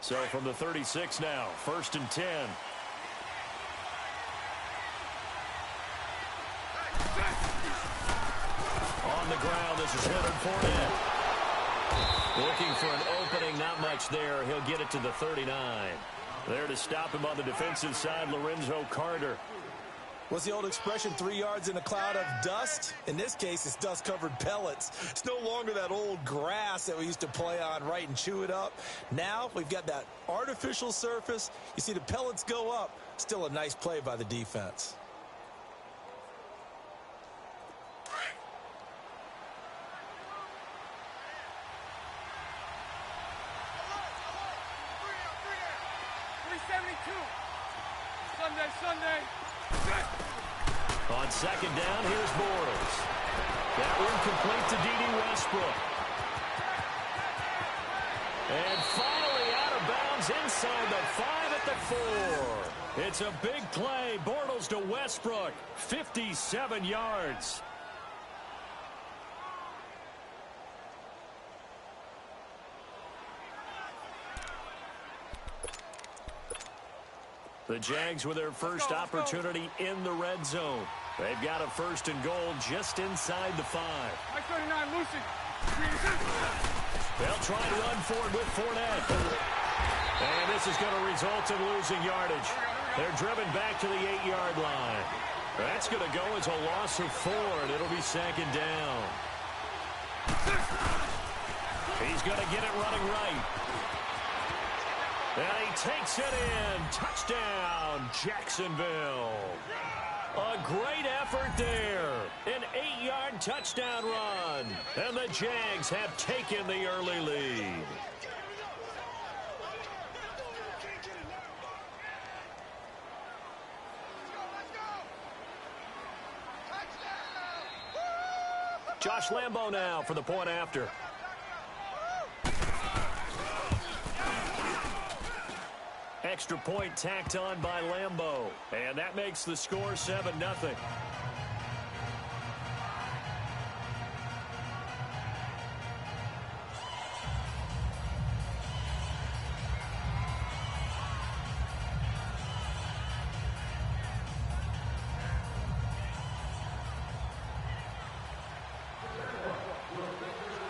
So from the 36 now, 1st and 10. On the ground, this is Leonard Fournette. Looking for an opening, not much there. He'll get it to the 39. There to stop him on the defensive side, Lorenzo Carter. What's the old expression, 3 yards in a cloud of dust? In this case, it's dust-covered pellets. It's no longer that old grass that we used to play on, right, and chew it up. Now we've got that artificial surface. You see the pellets go up. Still a nice play by the defense. Sunday. On 2nd down, here's Bortles. That one complete to D.D. Westbrook. And finally out of bounds inside the 5 at the 4. It's a big play. Bortles to Westbrook. 57 yards. The Jags with their first opportunity in the red zone. They've got a 1st and goal just inside the 5. Mike 39, Lucy. They'll try to run forward with Fournette. And this is going to result in losing yardage. They're driven back to the 8-yard line. That's going to go as a loss of 4, and it'll be 2nd down. He's going to get it running right. And he takes it in. Touchdown, Jacksonville. A great effort there. An 8-yard touchdown run. And the Jags have taken the early lead. Josh Lambo now for the point after. Extra point tacked on by Lambo. And that makes the score 7-0.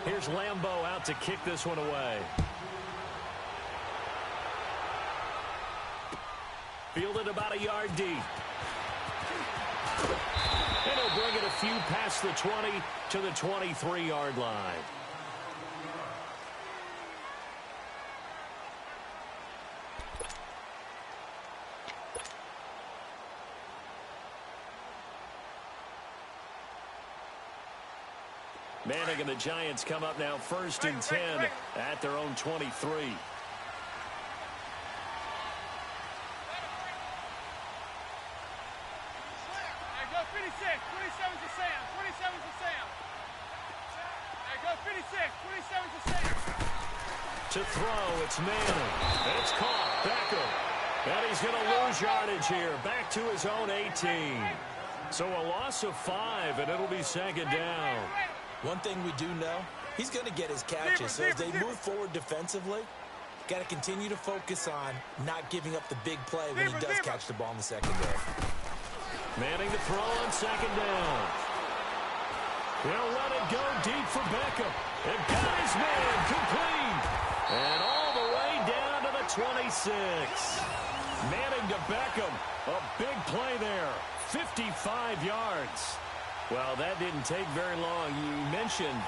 Here's Lambo out to kick this one away. Fielded about a yard deep. And he'll bring it a few past the 20 to the 23-yard line. Manning and the Giants come up now 1st and 10 at their own 23. To throw, it's Manning. It's caught. Beckham. And he's going to lose yardage here. Back to his own 18. So a loss of 5, and it'll be 2nd down. One thing we do know, he's going to get his catches. So as they move forward defensively, got to continue to focus on not giving up the big play when he does catch the ball in the secondary. Manning to throw on 2nd down. He'll let it go deep for Beckham. And got his man complete. And all the way down to the 26. Manning to Beckham. A big play there. 55 yards. Well, that didn't take very long. You mentioned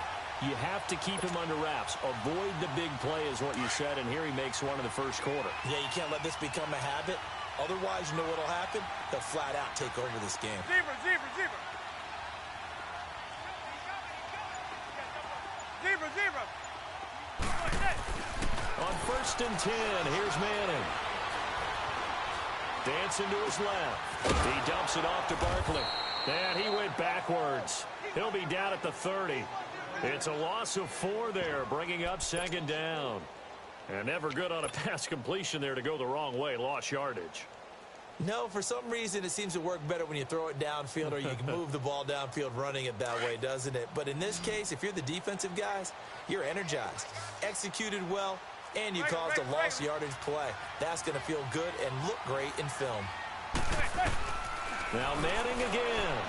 you have to keep him under wraps. Avoid the big play is what you said, and here he makes one in the 1st quarter. Yeah, you can't let this become a habit. Otherwise, you know what will happen? They'll flat out take over this game. Zebra. On 1st and 10, here's Manning. Dancing to his left. He dumps it off to Barkley. And he went backwards. He'll be down at the 30. It's a loss of 4 there, bringing up 2nd down. And never good on a pass completion there to go the wrong way. Lost yardage. No, for some reason it seems to work better when you throw it downfield or you can move the ball downfield running it that way, doesn't it? But in this case, if you're the defensive guys, you're energized. Executed well, and you caused a lost yardage play. That's going to feel good and look great in film. Now Manning again.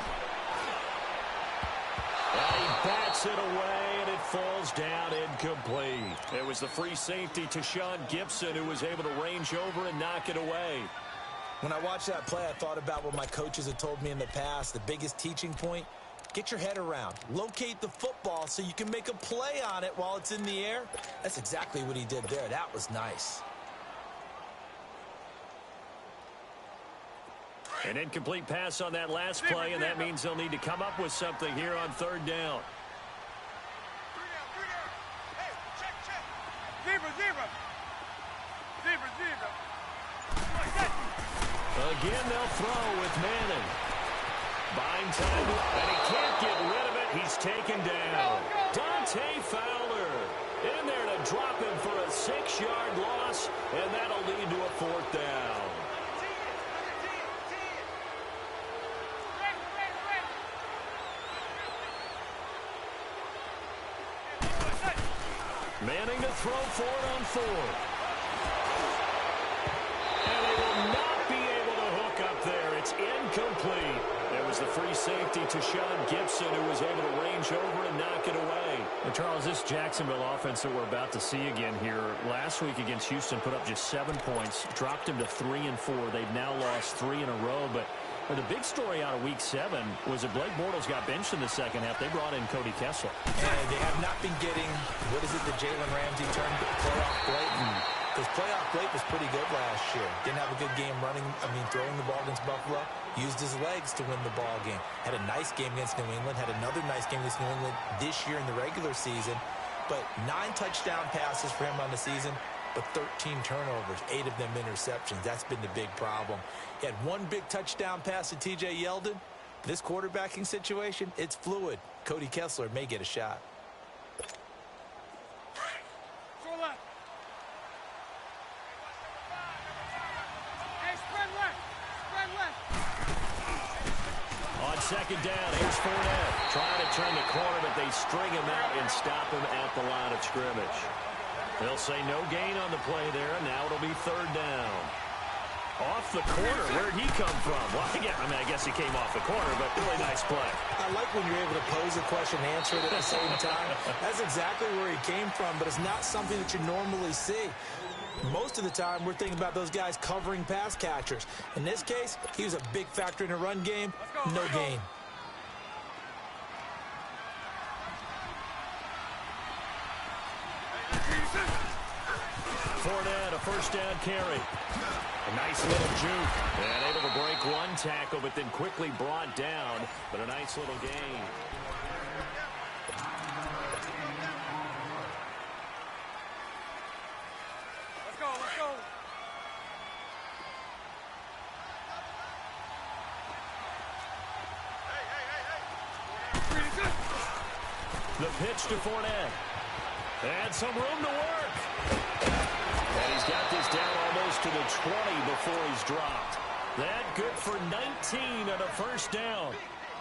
And he bats it away, and it falls down incomplete. It was the free safety to Sean Gibson who was able to range over and knock it away. When I watched that play, I thought about what my coaches had told me in the past. The biggest teaching point, get your head around. Locate the football so you can make a play on it while it's in the air. That's exactly what he did there. That was nice. An incomplete pass on that last play, and that means they'll need to come up with something here on third down. Again, they'll throw with Manning. Buying time, and he can't get rid of it. He's taken down. Dante Fowler in there to drop him for a 6-yard loss, and that'll lead to a fourth down. Manning to throw for it on fourth. And they will not be able to hook up there. It's incomplete. It was the free safety to Sean Gibson who was able to range over and knock it away. And Charles, this Jacksonville offense that we're about to see again here, last week against Houston put up just 7 points, dropped them to 3 and 4. They've now lost 3 in a row, but the big story out of Week 7 was that Blake Bortles got benched in the second half. They brought in Cody Kessler. And they have not been getting, what is it, the Jalen Ramsey term, playoff Blake? Because playoff Blake was pretty good last year. Didn't have a good game throwing the ball against Buffalo. Used his legs to win the ball game. Had a nice game against New England. Had another nice game against New England this year in the regular season. But 9 touchdown passes for him on the season, but 13 turnovers, 8 of them interceptions. That's been the big problem. He had 1 big touchdown pass to T.J. Yeldon. This quarterbacking situation, it's fluid. Cody Kessler may get a shot. On second down, here's Fournette. Trying to turn the corner, but they string him out and stop him at the line of scrimmage. They'll say no gain on the play there, and now it'll be third down. Off the corner, where'd he come from? Well, yeah, I guess he came off the corner, but really nice play. I like when you're able to pose a question and answer it at the same time. That's exactly where he came from, but it's not something that you normally see. Most of the time, we're thinking about those guys covering pass catchers. In this case, he was a big factor in the run game. No gain. Fournette, a first down carry. A nice little juke. And able to break 1 tackle, but then quickly brought down. But a nice little gain. Let's go. The pitch to Fournette. And some room to work. And he's got this down almost to the 20 before he's dropped. That good for 19 and a first down.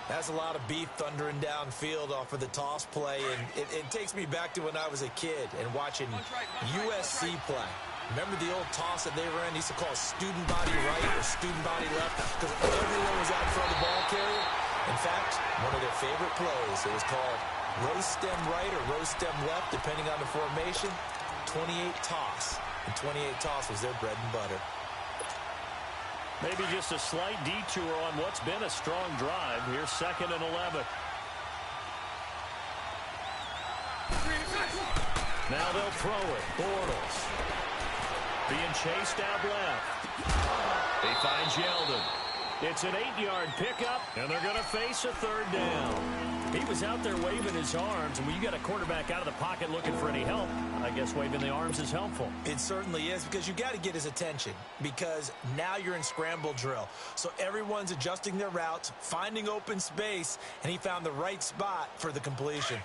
That's a lot of beef thundering downfield off of the toss play, and it takes me back to when I was a kid and watching USC play. Remember the old toss that they ran? They used to call student body right or student body left because everyone was out in front of the ball carrier. In fact, one of their favorite plays, it was called rose stem right or rose stem left, depending on the formation. 28 toss, and 28 toss was their bread and butter. Maybe just a slight detour on what's been a strong drive. Here's 2nd and 11. Now they'll throw it. Bortles being chased out left. He finds Yeldon. It's an 8-yard pickup, and they're going to face a third down. He was out there waving his arms, and when you got a quarterback out of the pocket looking for any help, I guess waving the arms is helpful. It certainly is, because you got to get his attention, because now you're in scramble drill. So everyone's adjusting their routes, finding open space, and he found the right spot for the completion.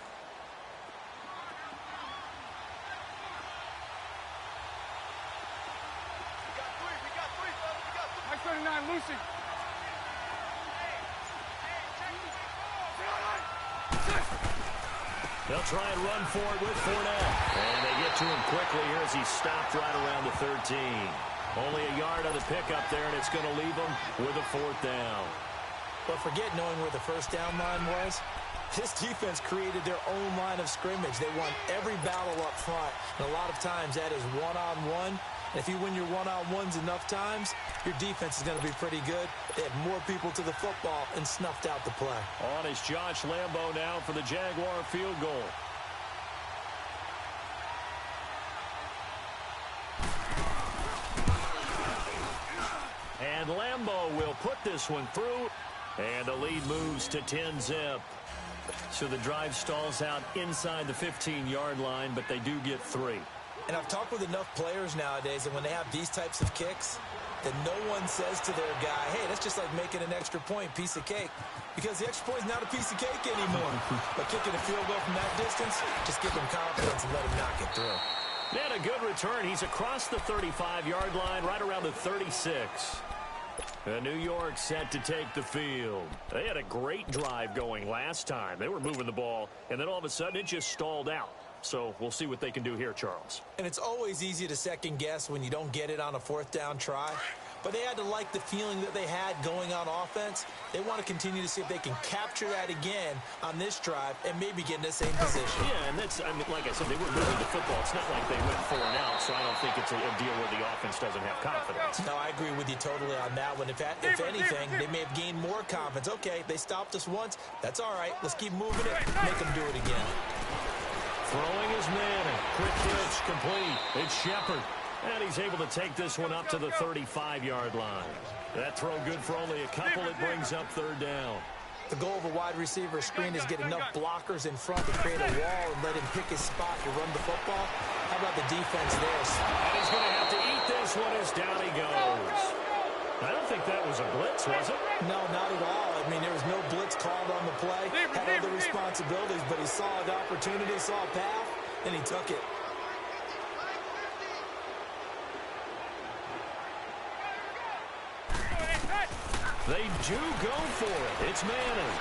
Lucy. They'll try and run for it with Fournette. And they get to him quickly here as he stopped right around the 13. Only a yard on the pickup there, and it's going to leave them with a 4th down. But forget knowing where the first down line was. This defense created their own line of scrimmage. They won every battle up front. And a lot of times that is one-on-one. And if you win your one-on-ones enough times, your defense is going to be pretty good. They had more people to the football and snuffed out the play. On is Josh Lambo now for the Jaguar field goal. And Lambo will put this one through. And the lead moves to 10-zip. So the drive stalls out inside the 15-yard line, but they do get 3. And I've talked with enough players nowadays that when they have these types of kicks, that no one says to their guy, hey, that's just like making an extra point, piece of cake. Because the extra point is not a piece of cake anymore. But kicking a field goal from that distance, just give them confidence and let them knock it through. And a good return. He's across the 35-yard line, right around the 36. New York set to take the field. They had a great drive going last time. They were moving the ball, and then all of a sudden it just stalled out. So we'll see what they can do here, Charles. And it's always easy to second guess when you don't get it on a 4th down try. But they had to like the feeling that they had going on offense. They want to continue to see if they can capture that again on this drive and maybe get in the same position. Yeah, and that's, I mean, like I said, they were moving the football. It's not like they went 4 and out, so I don't think it's a deal where the offense doesn't have confidence. No, I agree with you totally on that one. If anything, they may have gained more confidence. Okay, they stopped us once. That's all right. Let's keep moving it. Make them do it again. Throwing his Manning. Quick pitch, complete. It's Shepard. And he's able to take this one up to the 35-yard line. That throw good for only a couple. It brings up 3rd down. The goal of a wide receiver screen is get enough blockers in front to create a wall and let him pick his spot to run the football. How about the defense there? And he's going to have to eat this one as down he goes. I don't think that was a blitz, was it? No, not at all. I mean, there was no blitz called on the play. Had other responsibilities, but he saw an opportunity, saw a path, and he took it. They do go for it. It's Manning.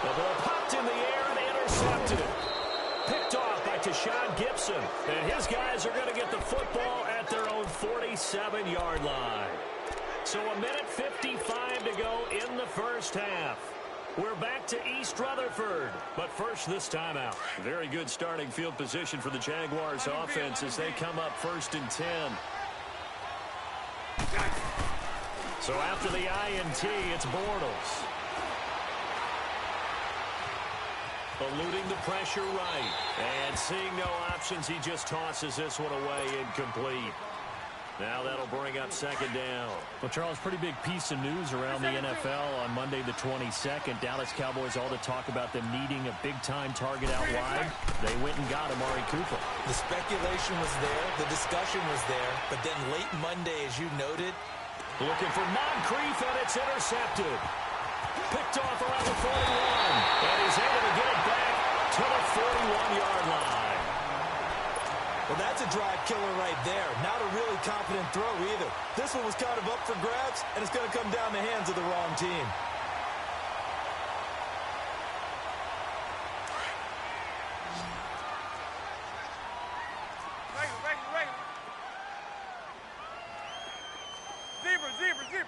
The ball popped in the air and intercepted. Picked off by Tashawn Gibson. And his guys are going to get the football at their own 47-yard line. So 1:55 to go in the first half. We're back to East Rutherford. But first, this timeout. Very good starting field position for the Jaguars offense as they come up 1st and 10. So after the INT, it's Bortles. Eluding the pressure right. And seeing no options, he just tosses this one away incomplete. Now that'll bring up 2nd down. Well, Charles, pretty big piece of news around the NFL on Monday the 22nd. Dallas Cowboys all to talk about them needing a big-time target out wide. They went and got Amari Cooper. The speculation was there. The discussion was there. But then late Monday, as you noted, looking for Moncrief, and it's intercepted. Picked off around the 41. And he's able to get it back to the 41-yard line. well, that's a drive killer right there. Not a really confident throw either. This one was kind of up for grabs, and it's going to come down the hands of the wrong team. Zebra.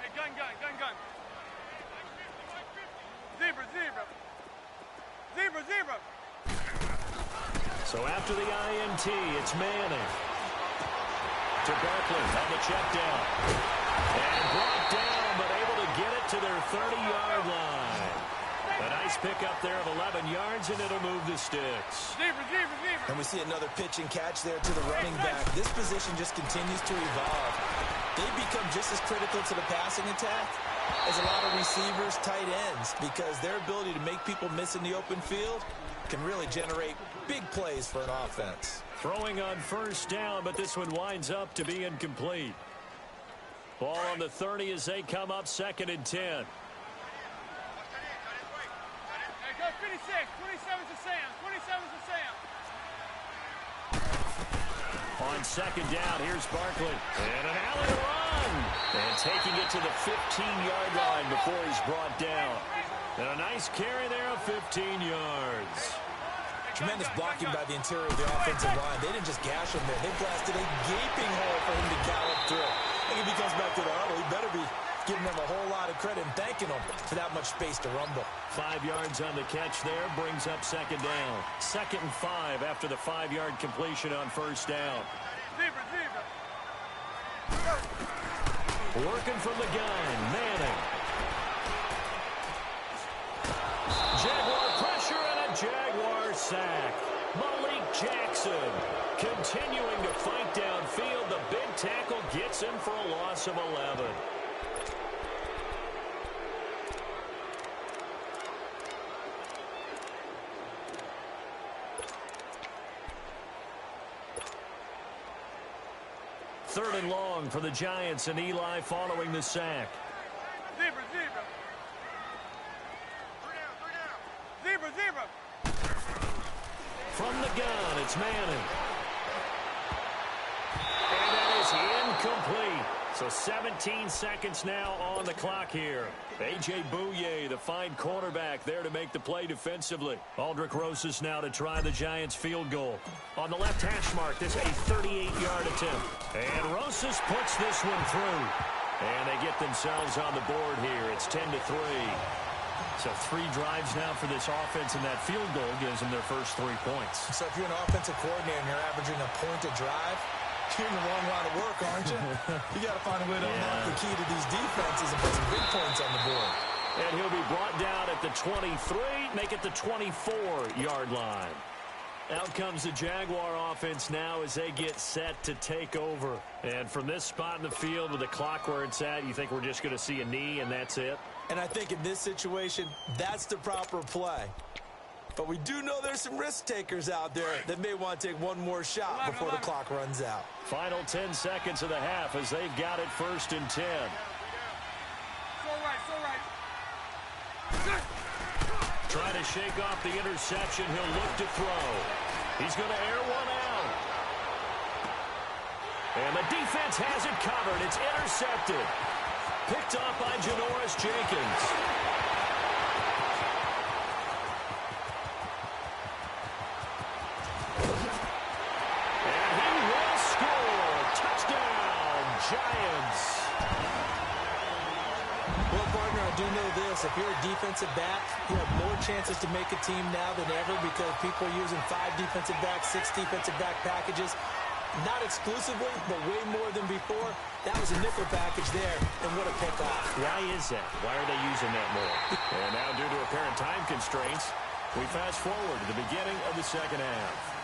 Hey, gun. Zebra. So after the INT, it's Manning. To Barkley on the check down. And brought down, but able to get it to their 30-yard line. A nice pickup there of 11 yards, and it'll move the sticks. Zebra. And we see another pitch and catch there to the running back. This position just continues to evolve. They become just as critical to the passing attack as a lot of receivers, tight ends, because their ability to make people miss in the open field can really generate big plays for an offense. Throwing on first down, but this one winds up to be incomplete. Ball on the 30 as they come up 2nd and 10. Hey, go 56. 27's to Sam. On second down, here's Barkley. And an alley run. And taking it to the 15-yard line before he's brought down. And a nice carry there of 15 yards. Tremendous blocking by the interior of the offensive line. They didn't just gash him there. They blasted a gaping hole for him to gallop through. I think if he comes back to the huddle, he better be giving them a whole lot of credit and thanking them for that much space to rumble. 5 yards on the catch there, brings up second down. 2nd and 5 after the 5-yard completion on first down. Zebra, zebra. Working from the gun, Manning. Jaguar pressure and a Jaguar sack. Malik Jackson continuing to fight downfield. The big tackle gets him for a loss of 11. Third and long for the Giants, and Eli following the sack. Zebra, zebra. Zebra, zebra. From the gun, it's Manning. And that is incomplete. So 17 seconds now on the clock here. A.J. Bouye, the fine cornerback, there to make the play defensively. Aldrick Rosas now to try the Giants' field goal. On the left hash mark, this is a 38-yard attempt. And Rosas puts this one through. And they get themselves on the board here. It's 10-3. So 3 drives now for this offense, and that field goal gives them their first 3 points. So if you're an offensive coordinator and you're averaging a point a drive, you're in the wrong line of work, aren't you? You got to find a way to unlock the key to these defenses and put some big points on the board. And he'll be brought down at the 23, make it the 24-yard line. Out comes the Jaguar offense now as they get set to take over. And from this spot in the field with the clock where it's at, you think we're just going to see a knee and that's it? And I think in this situation, that's the proper play. But we do know there's some risk takers out there that may want to take one more shot before the clock runs out. Final 10 seconds of the half as they've got it 1st and 10. So right, so right. Trying to shake off the interception. He'll look to throw. He's going to air one out. And the defense has it covered. It's intercepted. Picked off by Janoris Jenkins. And he will score. Touchdown, Giants. Well, partner, I do know this. If you're a defensive back, you have more chances to make a team now than ever because people are using 5 defensive backs, 6 defensive back packages. Not exclusively, but way more than before. That was a nickel package there, and what a pickoff. Why is that? Why are they using that more? And now, due to apparent time constraints, we fast forward to the beginning of the second half.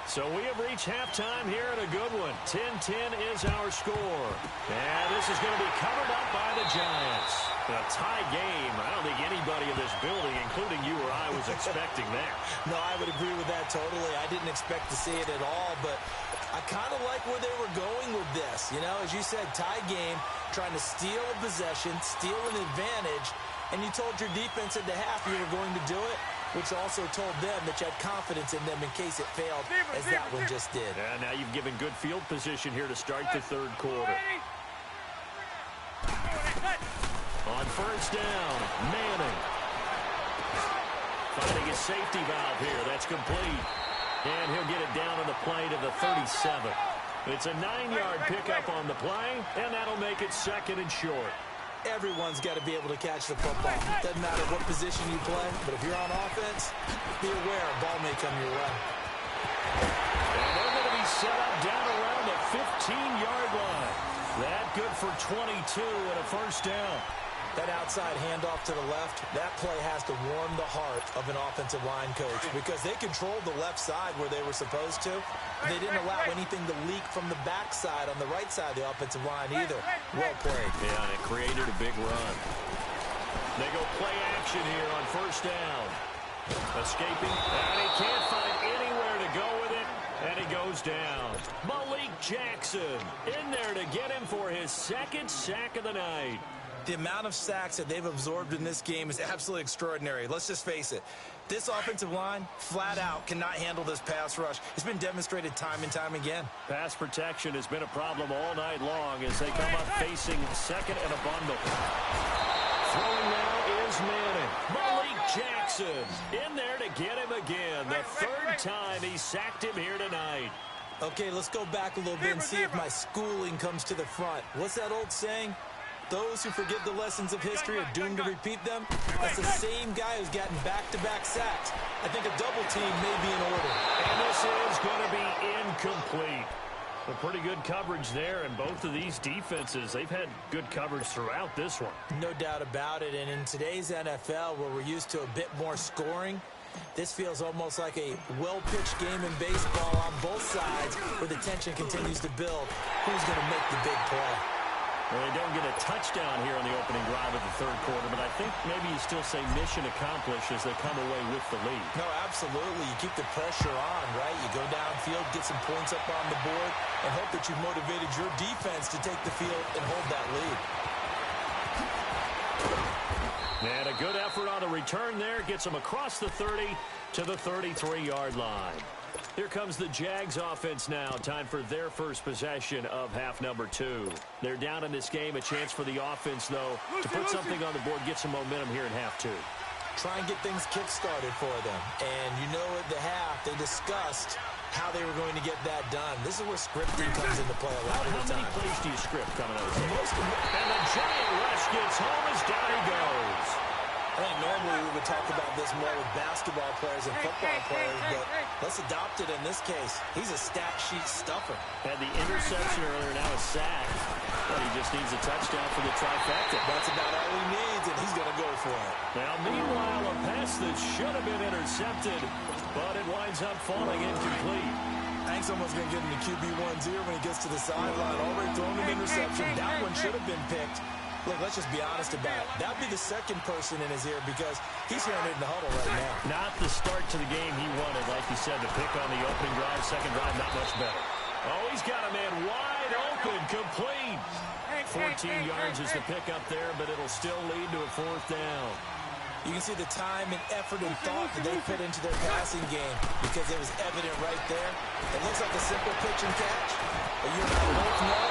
So we have reached halftime here in a good one. 10-10 is our score. And this is going to be covered up by the Giants. A tie game. I don't think anybody in this building, including you or I, was expecting that. No, I would agree with that totally. I didn't expect to see it at all, but I kind of like where they were going with this. You know, as you said, tie game, trying to steal a possession, steal an advantage, and you told your defense at the half you were going to do it, which also told them that you had confidence in them in case it failed, as that one just did. And now you've given good field position here to start the third quarter. On first down, Manning. Finding his safety valve here. That's complete. And he'll get it down on the play to the 37. It's a 9-yard pickup on the play, and that'll make it 2nd and short. Everyone's got to be able to catch the football. Doesn't matter what position you play, but if you're on offense, be aware a ball may come your way. And they're going to be set up down around the 15-yard line. That good for 22 and a first down. That outside handoff to the left, that play has to warm the heart of an offensive line coach because they controlled the left side where they were supposed to. They didn't allow anything to leak from the backside on the right side of the offensive line either. Well played. Yeah, and it created a big run. They go play action here on first down. Escaping, and he can't find anywhere to go with it, and he goes down. Malik Jackson in there to get him for his 2nd sack of the night. The amount of sacks that they've absorbed in this game is absolutely extraordinary. Let's just face it. This offensive line, flat out, cannot handle this pass rush. It's been demonstrated time and time again. Pass protection has been a problem all night long as they come up facing second and a bundle. Throwing now is Manning. Malik Jackson in there to get him again. The third time he sacked him here tonight. Okay, let's go back a little bit and see if my schooling comes to the front. What's that old saying? Those who forget the lessons of history are doomed to repeat them. That's the same guy who's gotten back-to-back sacks. I think a double team may be in order. And this is going to be incomplete. A pretty good coverage there, and both of these defenses, they've had good coverage throughout this one. No doubt about it, and in today's NFL, where we're used to a bit more scoring, this feels almost like a well-pitched game in baseball on both sides where the tension continues to build. Who's going to make the big play? Well, they don't get a touchdown here in the opening drive of the third quarter, but I think maybe you still say mission accomplished as they come away with the lead. No, absolutely. You keep the pressure on, right? You go downfield, get some points up on the board, and hope that you've motivated your defense to take the field and hold that lead. And a good effort on the return there. Gets them across the 30 to the 33-yard line. Here comes the Jags offense now. Time for their first possession of half number 2. They're down in this game. A chance for the offense, though, to put something on the board, get some momentum here in half 2. Try and get things kick-started for them. And you know at the half, they discussed how they were going to get that done. This is where scripting comes into play a lot of the time. How many plays do you script coming out of the game? And the giant rush gets home as down he goes. I think normally we would talk about this more with basketball players and football players, but let's adopt it in this case. He's a stat sheet stuffer. Had the interception earlier, now a sack. But he just needs a touchdown for the trifecta. That's about all he needs, and he's going to go for it. Now, meanwhile, a pass that should have been intercepted, but it winds up falling incomplete. Hank's almost going to get into QB1-0 when he gets to the sideline. Already thrown an interception. That one should have been picked. Look, let's just be honest about it. That would be the second person in his ear because he's hearing it in the huddle right now. Not the start to the game he wanted, like you said, the pick on the opening drive, second drive, not much better. Oh, he's got a man wide open, complete. 14 yards is the pick up there, but it'll still lead to a fourth down. You can see the time and effort and thought that they put into their passing game because it was evident right there. It looks like a simple pitch and catch, but you and I both know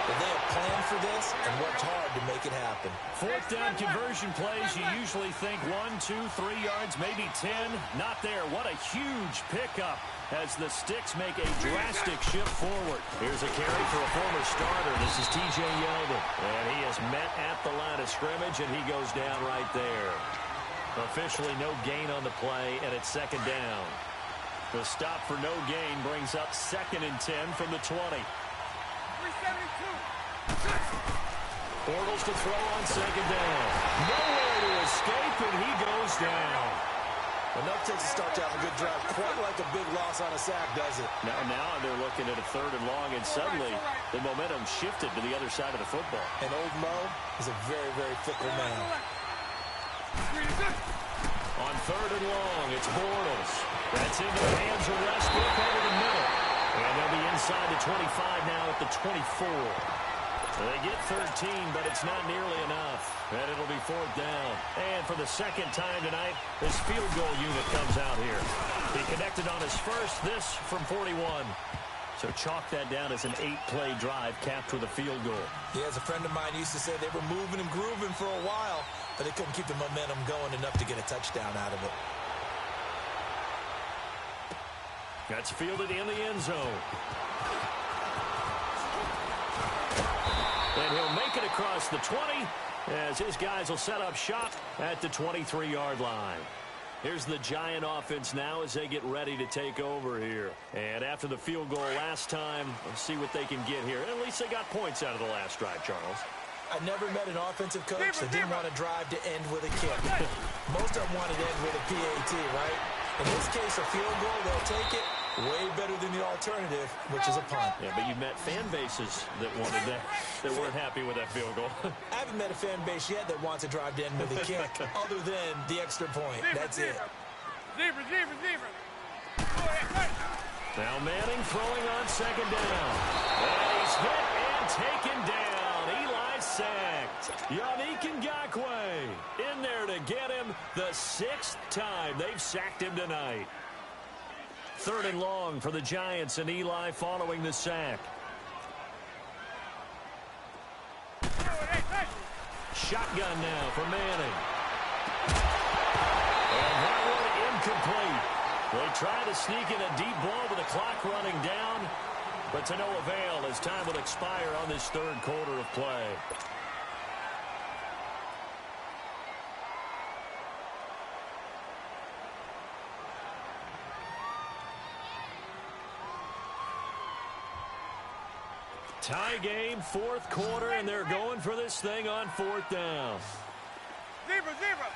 that they have planned for this and worked hard to make it happen. Fourth down conversion plays, you usually think 1, 2, 3 yards, maybe 10. Not there. What a huge pickup as the Sticks make a drastic shift forward. Here's a carry for a former starter. This is T.J. Yeldon. And he is met at the line of scrimmage, and he goes down right there. Officially no gain on the play, and it's second down. The stop for no gain brings up 2nd and 10 from the 20. 372. Bortles to throw on second down. Nowhere to escape, and he goes down. Enough takes to start to have a good drive. Quite like a big loss on a sack, does it? Now they're looking at a 3rd and long, and suddenly the momentum shifted to the other side of the football. And old Mo is a very, very fickle man. On 3rd and long, it's Bortles. That's into the hands of Westbrook over the middle. And they'll be inside the 25 now at the 24. They get 13, but it's not nearly enough. And it'll be 4th down. And for the second time tonight, his field goal unit comes out here. He connected on his first, this from 41. So chalk that down as an 8-play drive capped with a field goal. Yeah, as a friend of mine used to say, they were moving and grooving for a while, but they couldn't keep the momentum going enough to get a touchdown out of it. That's fielded in the end zone. And he'll make it across the 20 as his guys will set up shop at the 23-yard line. Here's the Giant offense now as they get ready to take over here. And after the field goal last time, let's see what they can get here. At least they got points out of the last drive, Charles. I never met an offensive coach that didn't want to drive to end with a kick. Most of them wanted to end with a PAT, right? In this case, a field goal, they'll take it. Way better than the alternative, which is a punt. Yeah, but you've met fan bases that wanted that, that weren't happy with that field goal. I haven't met a fan base yet that wants to drive to end with a kick, other than the extra point. That's it. Zebra. Now Manning throwing on second down. And he's hit and taken down. Eli sacked. Yannick Ngakoue in there to get him the 6th time they've sacked him tonight. 3rd and long for the Giants, and Eli following the sack. Shotgun now for Manning. And that one incomplete. They try to sneak in a deep ball with the clock running down, but to no avail as time will expire on this 3rd quarter of play. Tie game, 4th quarter, and they're going for this thing on 4th down. Zebra. Zebra.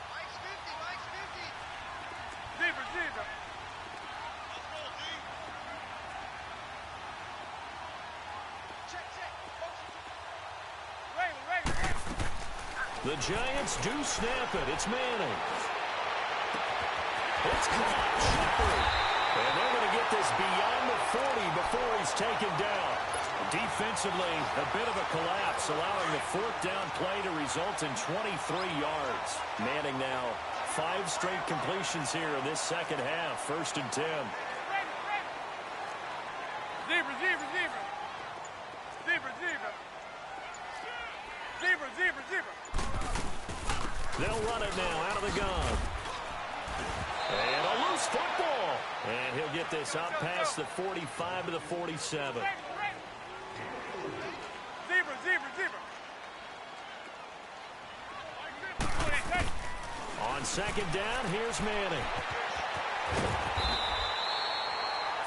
Mike's 50. Zebra. Check. Raven. The Giants do snap it. It's Manning. It's caught. Shepard. And they're going to get this beyond the 40 before he's taken down. Defensively, a bit of a collapse, allowing the 4th down play to result in 23 yards. Manning now 5 straight completions here in this 2nd half. 1st and 10. Zebra. They'll run it now out of the gun. And a loose football. And he'll get this out past the 45 to the 47. Zebra. On 2nd down, here's Manning.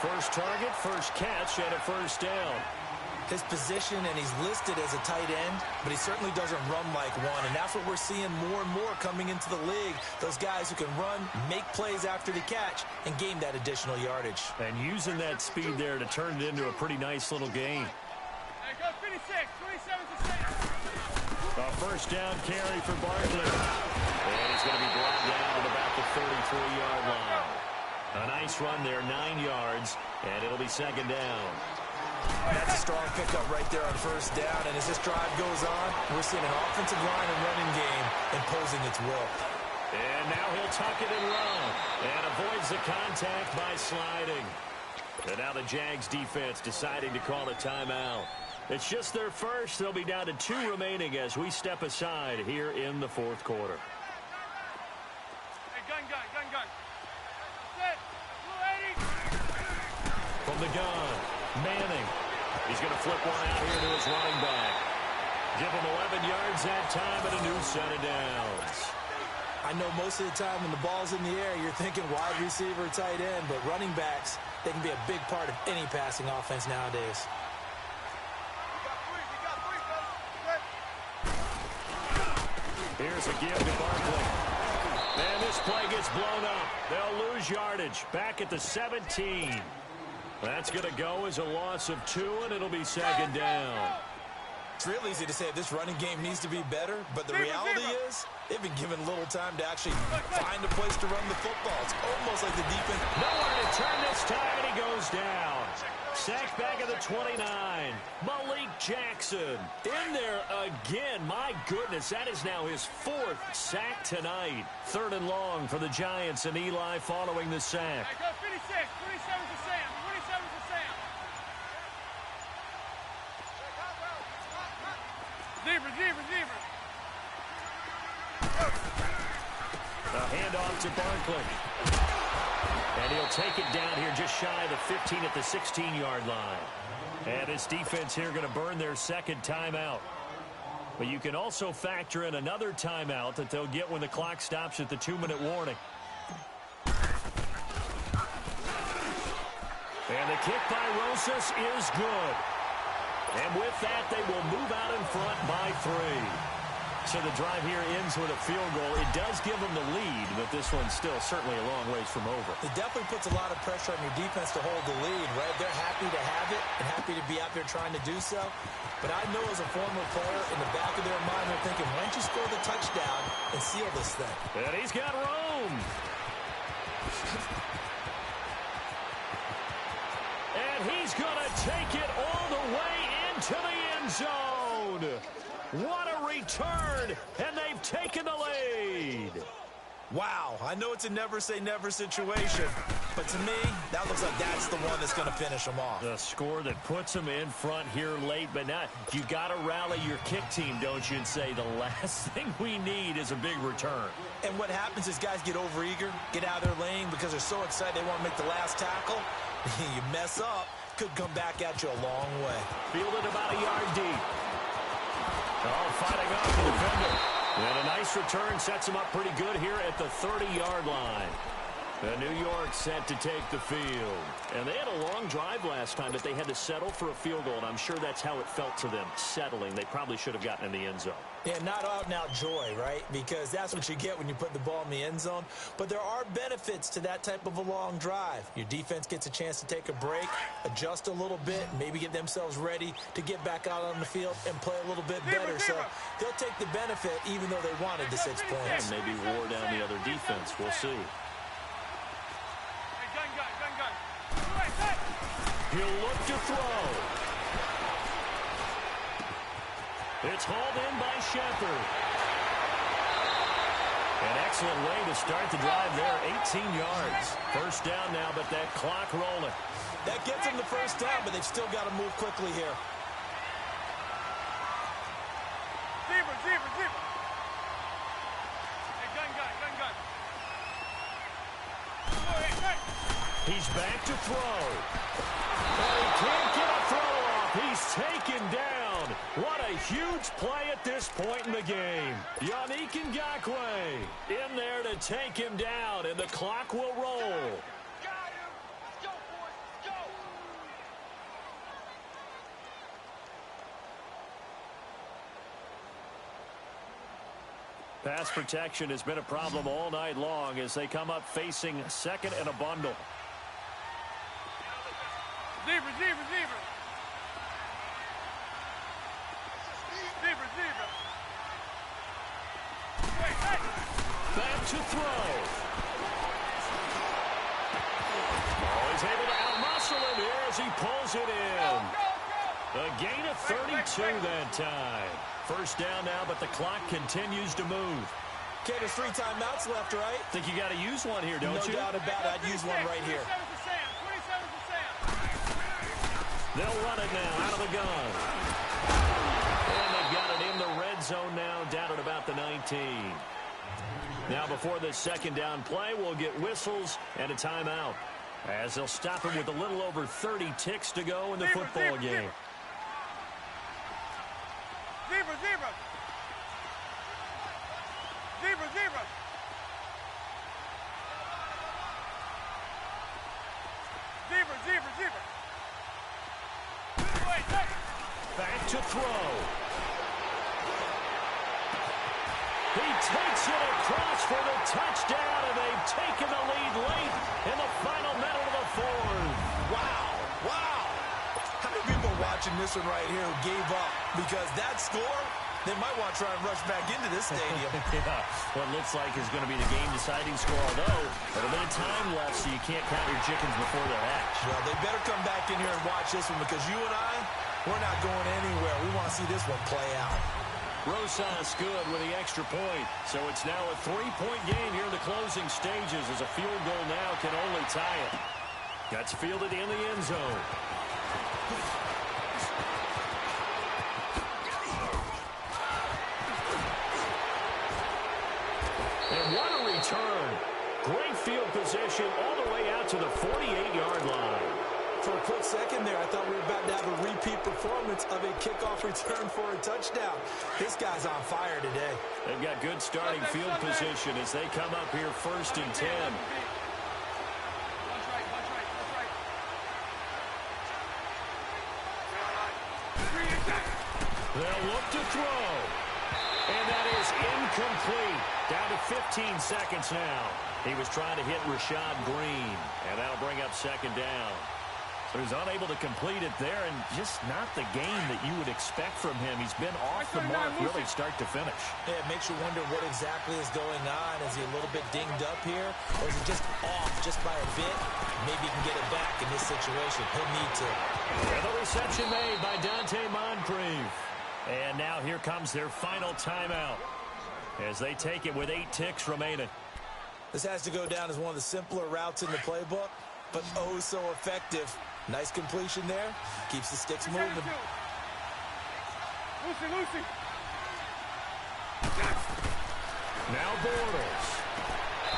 First target, first catch, and a 1st down. His position, and he's listed as a tight end, but he certainly doesn't run like one, and that's what we're seeing more and more coming into the league. Those guys who can run, make plays after the catch, and gain that additional yardage. And using that speed there to turn it into a pretty nice little game. There goes 56, 27%. A 1st down carry for Barkley. And he's going to be brought down at about the 33-yard line. A nice run there, 9 yards, and it'll be 2nd down. That's a strong pickup right there on 1st down, and as this drive goes on, we're seeing an offensive line and running game imposing its will. And now he'll tuck it and run, and avoids the contact by sliding. And now the Jags defense deciding to call a timeout. It's just their first. They'll be down to 2 remaining as we step aside here in the 4th quarter. Hey, gun. Set. Blue 80. From the gun, Manning. He's going to flip one out here to his running back. Give him 11 yards that time and a new set of downs. I know most of the time when the ball's in the air, you're thinking wide receiver, tight end, but running backs, they can be a big part of any passing offense nowadays. Here's a give to Barkley. And this play gets blown up. They'll lose yardage. Back at the 17. That's going to go as a loss of 2, and it'll be 2nd down. It's real easy to say this running game needs to be better, but the reality is they've been given little time to actually find a place to run the football. It's almost like the defense. Nowhere to turn this time, and he goes down. Sacked back at the 29. Malik Jackson in there again. My goodness, that is now his 4th sack tonight. 3rd and long for the Giants, and Eli following the sack. There goes 56, 27 for Sam. 27 for Sam. Zebra. A handoff to Barkley. And he'll take it down here just shy of the 15 at the 16-yard line. And this defense here going to burn their 2nd timeout. But you can also factor in another timeout that they'll get when the clock stops at the 2-minute warning. And the kick by Rosas is good. And with that, they will move out in front by 3. So the drive here ends with a field goal. It does give them the lead, but this one's still certainly a long ways from over. It definitely puts a lot of pressure on your defense to hold the lead, right? They're happy to have it and happy to be out there trying to do so. But I know as a former player, in the back of their mind, they're thinking, why don't you score the touchdown and seal this thing? And he's got room. And he's going to take it all the way into the end zone. What a return, and they've taken the lead. Wow, I know it's a never-say-never situation, but to me, that looks like that's the one that's going to finish them off. The score that puts them in front here late, but now you got to rally your kick team, don't you, and say the last thing we need is a big return. And what happens is guys get overeager, get out of their lane because they're so excited they want to make the last tackle. You mess up, could come back at you a long way. Fielded about a yard deep. Oh, fighting off the defender. And a nice return sets him up pretty good here at the 30-yard line. New York set to take the field. And they had a long drive last time, but they had to settle for a field goal, and I'm sure that's how it felt to them, settling. They probably should have gotten in the end zone. Yeah, not out-and-out joy, right? Because that's what you get when you put the ball in the end zone. But there are benefits to that type of a long drive. Your defense gets a chance to take a break, adjust a little bit, maybe get themselves ready to get back out on the field and play a little bit better. So they'll take the benefit even though they wanted the 6 points. And maybe wore down the other defense. We'll see. He'll look to throw. It's hauled in by Shepard. An excellent way to start the drive there, 18 yards. First down now, but that clock rolling. That gets them the first down, but they've still got to move quickly here. Zebra. Hey, gun. He's back to throw. And he can't get a throw off. He's taken down. What a huge play at this point in the game. Yannick Ngakoue in there to take him down, and the clock will roll. Pass protection has been a problem all night long as they come up facing second and a bundle. Zebra. Back to throw. Oh, he's able to outmuscle him here as he pulls it in. A gain of 32 that time. First down now, but the clock continues to move. Okay, there's 3 timeouts left, right? Think you got to use one here, don't you? No doubt about it. I'd use one right here. 27 They'll run it now out of the gun. And they've got it in the red zone now, down at about the 19. Now before this second down play, we'll get whistles and a timeout, as they'll stop him with a little over 30 ticks to go in the football game. Zebra. Back to throw. He takes it across for the touchdown, and they've taken the lead late in the final minute of the fourth. Wow. How many people are watching this one right here who gave up? Because that score, they might want to try and rush back into this stadium. Yeah, what looks like is going to be the game-deciding score, although a bit of time left, so you can't count your chickens before they're hatched. Well, they better come back in here and watch this one, because you and I, we're not going anywhere. We want to see this one play out. Rosas good with the extra point. So it's now a 3-point game here in the closing stages, as a field goal now can only tie it. That's fielded in the end zone. And what a return. Great field position all the way out to the 48-yard line. For a quick second there, I thought we were about to have a repeat performance of a kickoff return for a touchdown. This guy's on fire today. They've got good starting field position as they come up here first and 10. They'll look to throw. And that is incomplete. Down to 15 seconds now. He was trying to hit Rashad Green, and that'll bring up second down. So he's unable to complete it there, and just not the game that you would expect from him. He's been off the mark really start to finish. Yeah, it makes you wonder what exactly is going on. Is he a little bit dinged up here, or is he just off just by a bit? maybe he can get it back in this situation. He'll need to. And the reception made by Dante Moncrief. And now here comes their final timeout as they take it with 8 ticks remaining. This has to go down as one of the simpler routes in the playbook, but oh so effective. Nice completion there. Keeps the sticks moving. Lucy. Now Bortles.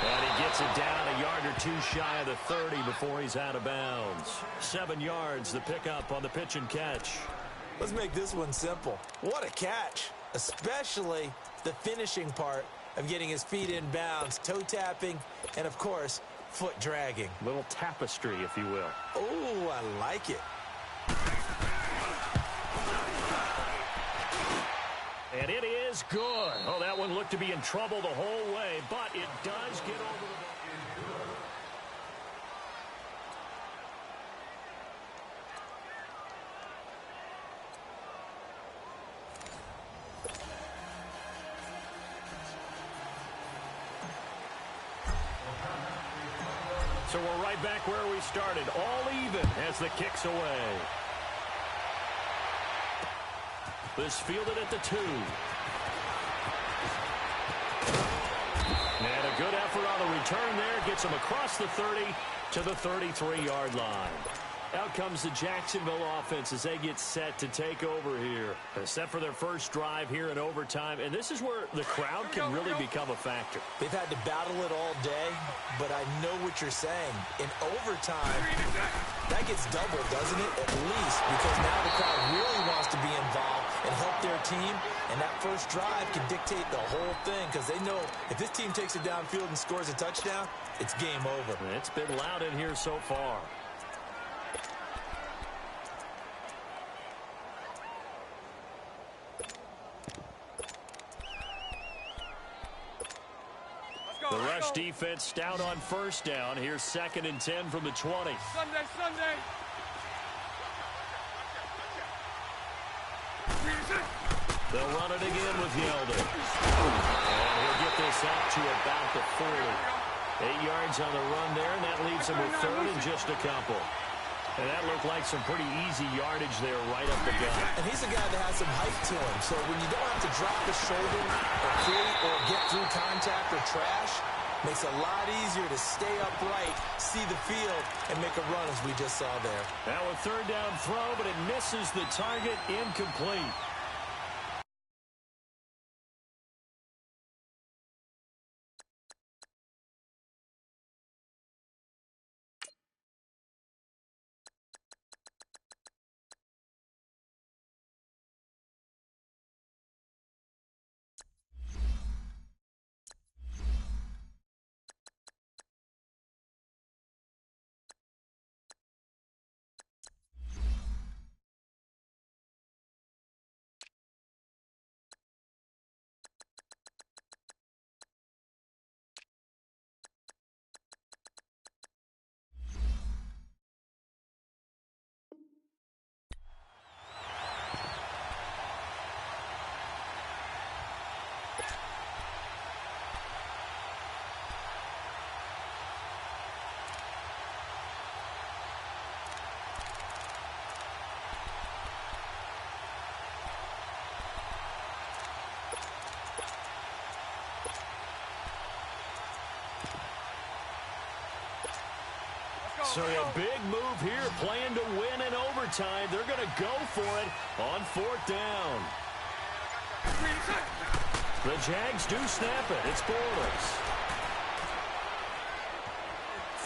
And he gets it down a yard or two shy of the 30 before he's out of bounds. 7 yards, the pickup on the pitch and catch. Let's make this one simple. What a catch, especially the finishing part of getting his feet in bounds, toe tapping, and of course, foot dragging. Little tapestry, if you will. Oh, I like it. And it is good. Oh, that one looked to be in trouble the whole way, but it does get over the ball. So we're right back where we started, all even as the kick's away. This fielded at the 2. And a good effort on the return there. Gets him across the 30 to the 33-yard line. Out comes the Jacksonville offense as they get set to take over here. They're set for their first drive here in overtime, and this is where the crowd can really become a factor. They've had to battle it all day, but I know what you're saying. In overtime, that gets doubled, doesn't it? At least, because now the crowd really wants to be involved and help their team, and that first drive can dictate the whole thing because they know if this team takes it downfield and scores a touchdown, it's game over. It's been loud in here so far. The rush defense stout on first down. Here's 2nd and 10 from the 20. Sunday. They'll run it again with Yeldon. And he'll get this out to about the 40. 8 yards on the run there, and that leaves him with 3rd and just a couple. And that looked like some pretty easy yardage there right up the gut. And he's a guy that has some height to him. So when you don't have to drop his shoulder or create or get through contact or trash, makes it a lot easier to stay upright, see the field, and make a run as we just saw there. Now a 3rd down throw, but it misses the target, incomplete. So a big move here, playing to win in overtime. They're going to go for it on 4th down. The Jags do snap it. It's Bortles.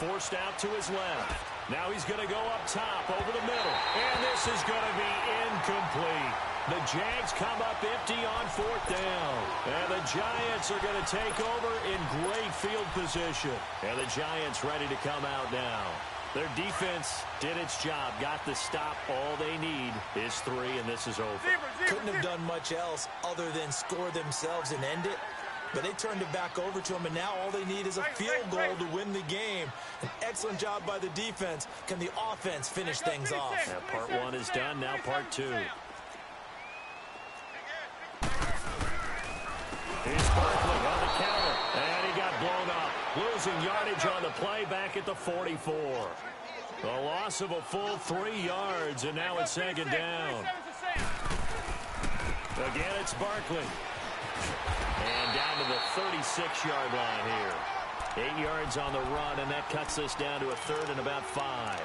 Forced out to his left. Now he's going to go up top over the middle. And this is going to be incomplete. The Jags come up empty on 4th down. And the Giants are going to take over in great field position. And the Giants ready to come out now. Their defense did its job, got the stop. All they need is 3, and this is over. Couldn't have done much else other than score themselves and end it. But they turned it back over to them, and now all they need is a field goal to win the game. An excellent job by the defense. Can the offense finish things off? Yeah, part 1 is done, now part 2. Here's Barkley on the counter, and he got blown up. Loses losing yardage on the play back at the 44. A loss of a full 3 yards, and now it's second down. Again, it's Barkley. And down to the 36-yard line here. 8 yards on the run, and that cuts us down to a third and about 5.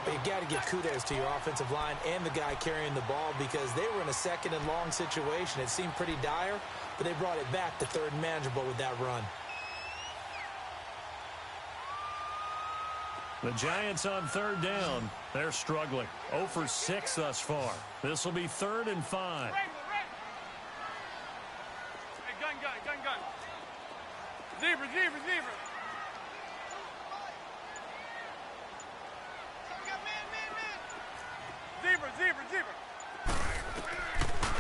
You got to give kudos to your offensive line and the guy carrying the ball because they were in a second and long situation. It seemed pretty dire, but they brought it back to third and manageable with that run. The Giants on third down. They're struggling. 0 for 6 thus far. This will be 3rd and 5. Hey, gun. Zebra. Zebra.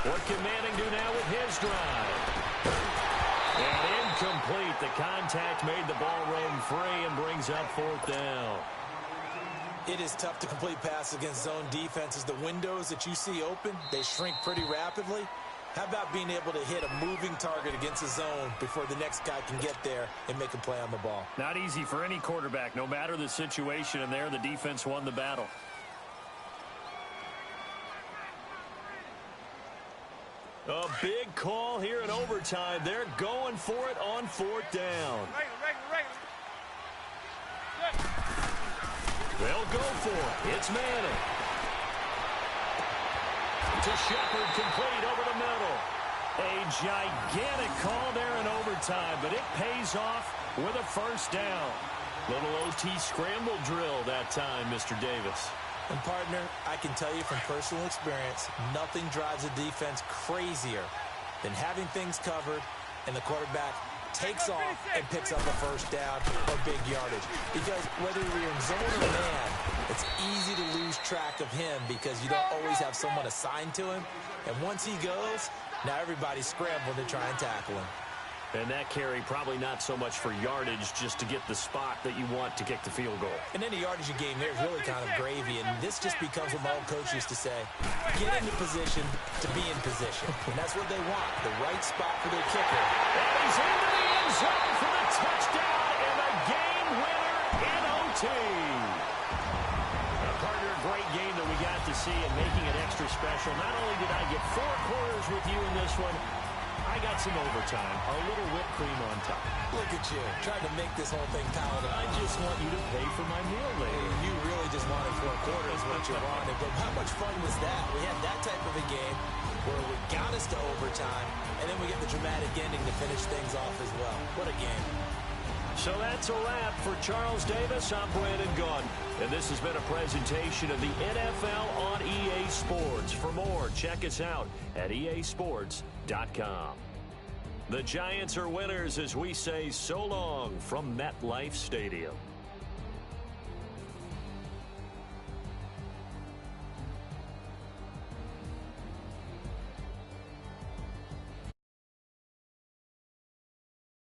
What can Manning do now with his drive? And incomplete. The contact made the ball roam free and brings up 4th down. It is tough to complete passes against zone defenses. The windows that you see open, they shrink pretty rapidly. How about being able to hit a moving target against a zone before the next guy can get there and make a play on the ball? Not easy for any quarterback, no matter the situation, and there the defense won the battle. A big call here in overtime. They're going for it on 4th down. Regular. They'll go for it. It's Manning. To Shepard, complete over the middle. A gigantic call there in overtime, but it pays off with a 1st down. Little OT scramble drill that time, Mr. Davis. And, partner, I can tell you from personal experience, nothing drives a defense crazier than having things covered and the quarterback takes off and picks up a 1st down or big yardage. Because whether you're in zone or man, it's easy to lose track of him because you don't always have someone assigned to him. And once he goes, now everybody's scrambling to try and tackle him. And that carry probably not so much for yardage, just to get the spot that you want to kick the field goal. And then the yardage game there is really kind of gravy, and this just becomes what my old coach used to say, get into position to be in position. And that's what they want, the right spot for their kicker. And he's into the end zone for the touchdown and a game winner in OT. Partner, great game that we got to see and making it extra special. Not only did I get 4 quarters with you in this one, I got some overtime, a little whipped cream on top. Look at you, trying to make this whole thing palatable. I just want you to pay for my meal later. You really just wanted 4 quarters what you wanted, but how much fun was that? We had that type of a game where we got us to overtime, and then we get the dramatic ending to finish things off as well. What a game. So that's a wrap for Charles Davis. I'm Brandon Gaudin, and this has been a presentation of the NFL on EA Sports. For more, check us out at easports.com. The Giants are winners as we say so long from MetLife Stadium.